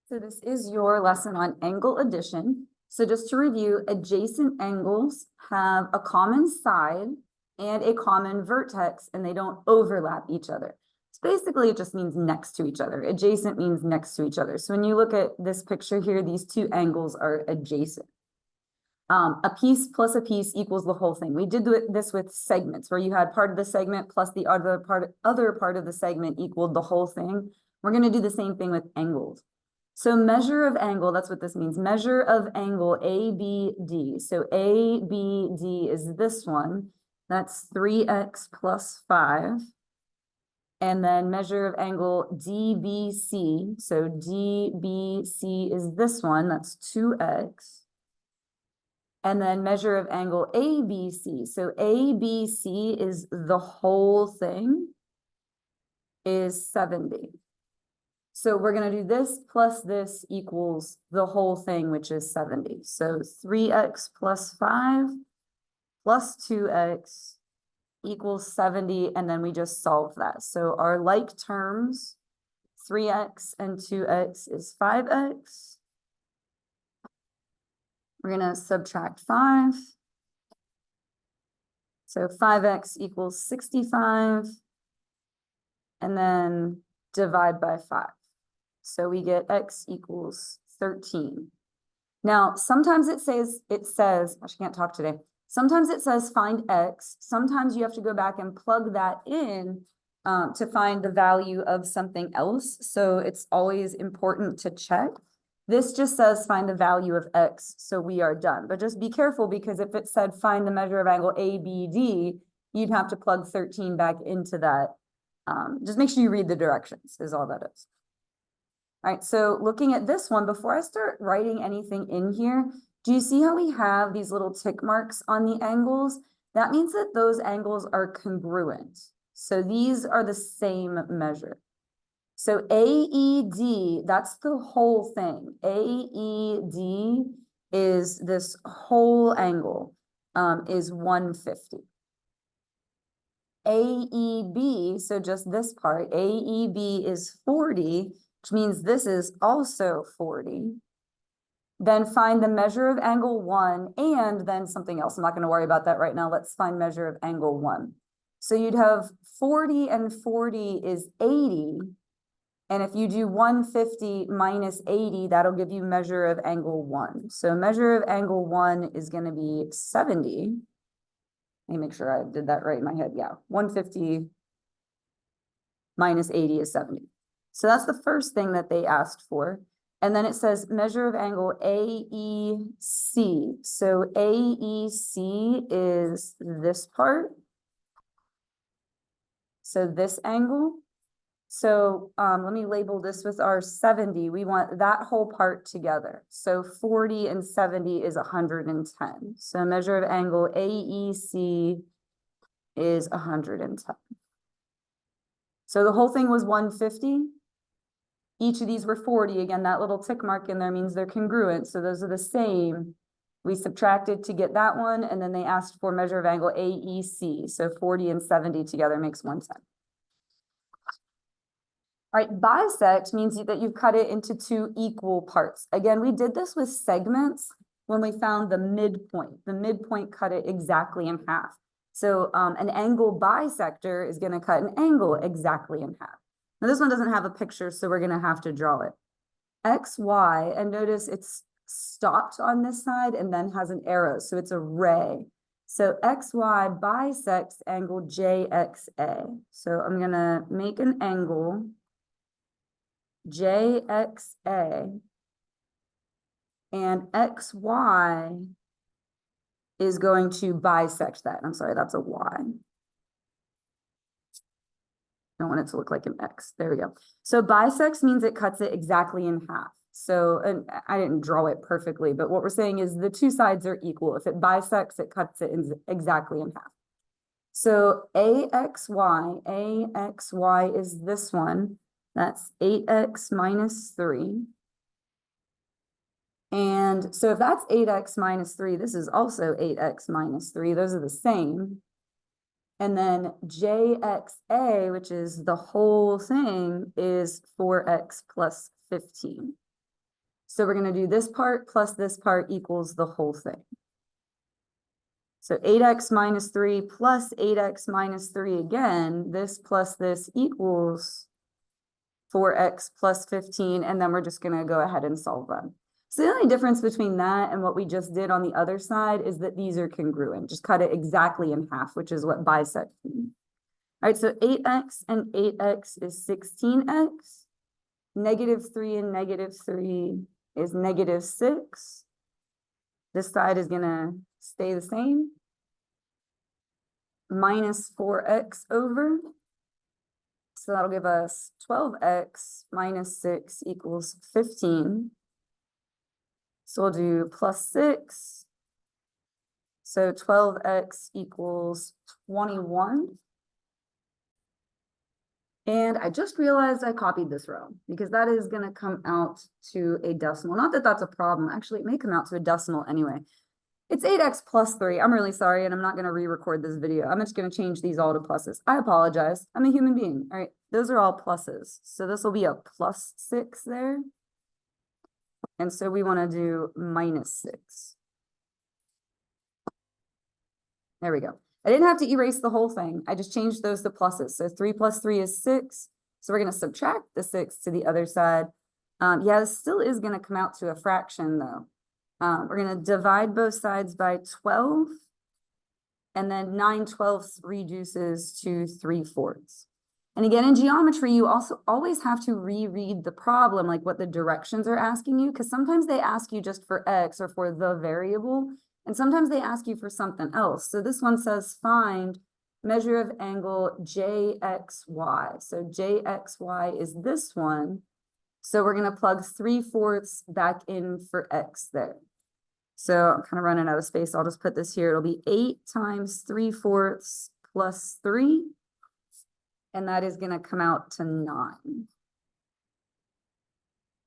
So this is your lesson on angle addition. So just to review, adjacent angles have a common side and a common vertex, and they don't overlap each other. So basically, it just means next to each other. Adjacent means next to each other. So when you look at this picture here, these two angles are adjacent. A piece plus a piece equals the whole thing. We did this with segments, where you had part of the segment plus the other part of the segment equaled the whole thing. We're going to do the same thing with angles. So measure of angle, that's what this means. Measure of angle ABD. So ABD is this one. That's 3x plus 5. And then measure of angle DBC. So DBC is this one. That's 2x. And then measure of angle ABC. So ABC is the whole thing, is 70. So we're going to do this plus this equals the whole thing, which is 70. So 3x plus 5 plus 2x equals 70, and then we just solve that. So our like terms, 3x and 2x is 5x. We're going to subtract 5. So 5x equals 65. And then divide by 5. So we get x equals 13. Now, sometimes it says, I can't talk today. Sometimes it says find x. Sometimes you have to go back and plug that in to find the value of something else. So it's always important to check. This just says find the value of x, so we are done. But just be careful, because if it said find the measure of angle ABD, you'd have to plug 13 back into that. Just make sure you read the directions, is all that is. All right, so looking at this one, before I start writing anything in here, do you see how we have these little tick marks on the angles? That means that those angles are congruent. So these are the same measure. So AED, that's the whole thing. AED is this whole angle, is 150. AEB, so just this part, AEB is 40, which means this is also 40. Then find the measure of angle 1 and then something else. I'm not going to worry about that right now. Let's find measure of angle 1. So you'd have 40 and 40 is 80. And if you do 150 minus 80, that'll give you measure of angle 1. So measure of angle 1 is going to be 70. Let me make sure I did that right in my head. Yeah, 150 minus 80 is 70. So that's the first thing that they asked for. And then it says measure of angle AEC. So AEC is this part. So this angle. So let me label this with our 70. We want that whole part together. So 40 and 70 is 110. So measure of angle AEC is 110. So the whole thing was 150. Each of these were 40. Again, that little tick mark in there means they're congruent. So those are the same. We subtracted to get that one, and then they asked for measure of angle AEC. So 40 and 70 together makes 110. All right, bisect means that you've cut it into two equal parts. Again, we did this with segments when we found the midpoint. The midpoint cut it exactly in half. So an angle bisector is going to cut an angle exactly in half. Now this one doesn't have a picture, so we're going to have to draw it. XY, and notice it's stopped on this side and then has an arrow, so it's a ray. So XY bisects angle JXA. So I'm going to make an angle JXA, and XY is going to bisect that. I'm sorry, that's a Y. I don't want it to look like an X. There we go. So bisects means it cuts it exactly in half. So, and I didn't draw it perfectly, but what we're saying is the two sides are equal. If it bisects, it cuts it exactly in half. So AXY is this one. That's 8x minus 3. And so if that's 8x minus 3, this is also 8x minus 3. Those are the same. And then JXA, which is the whole thing, is 4x plus 15. So we're going to do this part plus this part equals the whole thing. So 8x minus 3 plus 8x minus 3 again, this plus this equals 4x plus 15, and then we're just going to go ahead and solve them. So the only difference between that and what we just did on the other side is that these are congruent. Just cut it exactly in half, which is what bisect means. All right, so 8x and 8x is 16x. Negative 3 and negative 3 is negative 6. This side is going to stay the same. Minus 4x over. So that'll give us 12x minus 6 equals 15. So we'll do plus 6. So 12x equals 21. And I just realized I copied this row because that is going to come out to a decimal. Not that that's a problem. Actually, it may come out to a decimal anyway. It's 8x plus 3. I'm really sorry, and I'm not going to re-record this video. I'm just going to change these all to pluses. I apologize. I'm a human being. All right, those are all pluses. So this will be a plus 6 there. And so we want to do minus 6. There we go. I didn't have to erase the whole thing. I just changed those to pluses. So 3 plus 3 is 6. So we're going to subtract the 6 to the other side. Yeah, this still is going to come out to a fraction, though. We're going to divide both sides by 12. And then 9/12 reduces to 3/4. And again, in geometry, you also always have to reread the problem, like what the directions are asking you, because sometimes they ask you just for x or for the variable. And sometimes they ask you for something else. So this one says find measure of angle JXY. So JXY is this one. So we're going to plug 3/4 back in for x there. So I'm kind of running out of space. I'll just put this here. It'll be 8 times 3/4 plus 3. And that is going to come out to 9.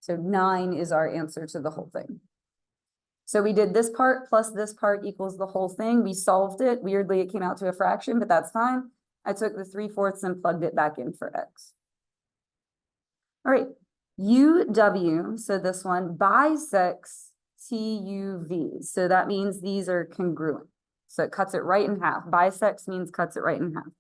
So 9 is our answer to the whole thing. So we did this part plus this part equals the whole thing. We solved it. Weirdly, it came out to a fraction, but that's fine. I took the 3/4 and plugged it back in for x. All right, UW, so this one bisects TUV. So that means these are congruent. So it cuts it right in half. Bisects means cuts it right in half.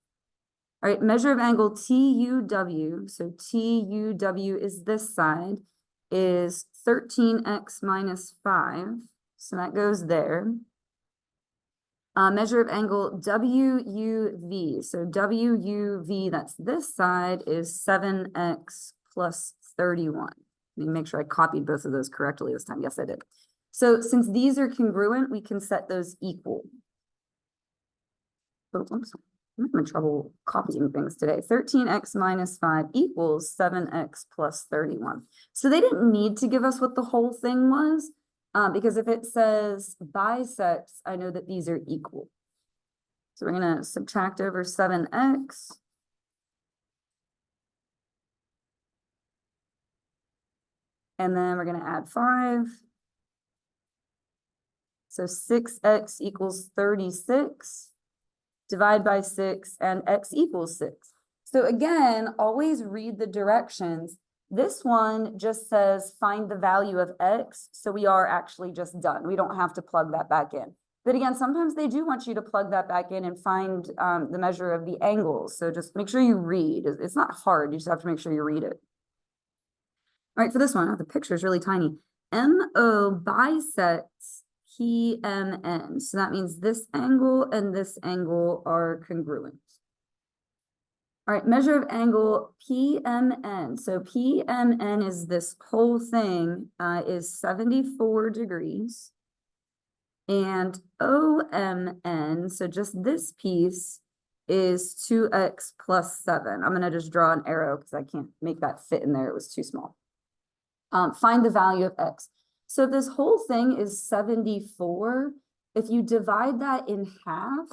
All right, measure of angle TUW. So TUW is this side, is 13x minus 5. So that goes there. Measure of angle WUV. So WUV, that's this side, is 7x plus 31. Let me make sure I copied both of those correctly this time. Yes, I did. So since these are congruent, we can set those equal. Oh, oops. I'm having trouble copying things today. 13x minus 5 equals 7x plus 31. So they didn't need to give us what the whole thing was, because if it says bisects, I know that these are equal. So we're going to subtract over 7x. And then we're going to add 5. So 6x equals 36. Divide by 6, and x equals 6. So again, always read the directions. This one just says find the value of x, so we are actually just done. We don't have to plug that back in. But again, sometimes they do want you to plug that back in and find the measure of the angles. So just make sure you read. It's not hard, you just have to make sure you read it. All right, for this one, the picture is really tiny. MO bisects PMN. So that means this angle and this angle are congruent. All right, measure of angle PMN. So PMN is this whole thing is 74 degrees. And OMN, so just this piece, is 2x plus 7. I'm going to just draw an arrow because I can't make that fit in there. It was too small. Find the value of x. So if this whole thing is 74, if you divide that in half,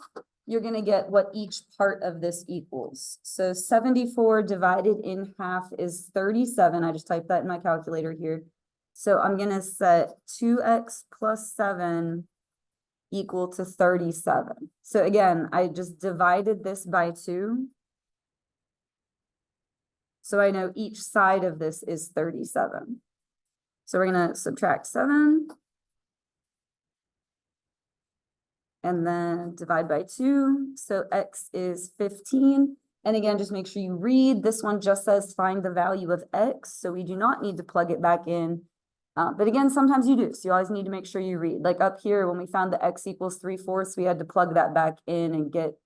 you're going to get what each part of this equals. So 74 divided in half is 37. I just typed that in my calculator here. So I'm going to set 2x plus 7 equal to 37. So again, I just divided this by 2. So I know each side of this is 37. So we're gonna subtract 7. And then divide by 2, so x is 15. And again, just make sure you read. This one just says find the value of x, so we do not need to plug it back in. But again, sometimes you do, so you always need to make sure you read. Like up here, when we found the x equals 3/4, we had to plug that back in and get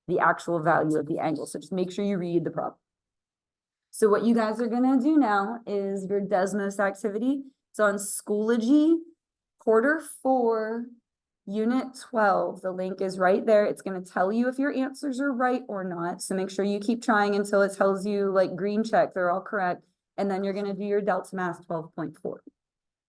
the actual value of the angle. So just make sure you read the problem. So what you guys are gonna do now is your Desmos activity. It's on Schoology, quarter 4, unit 12. The link is right there. It's gonna tell you if your answers are right or not. So make sure you keep trying until it tells you like green check, they're all correct. And then you're gonna do your Delta Math 12.4.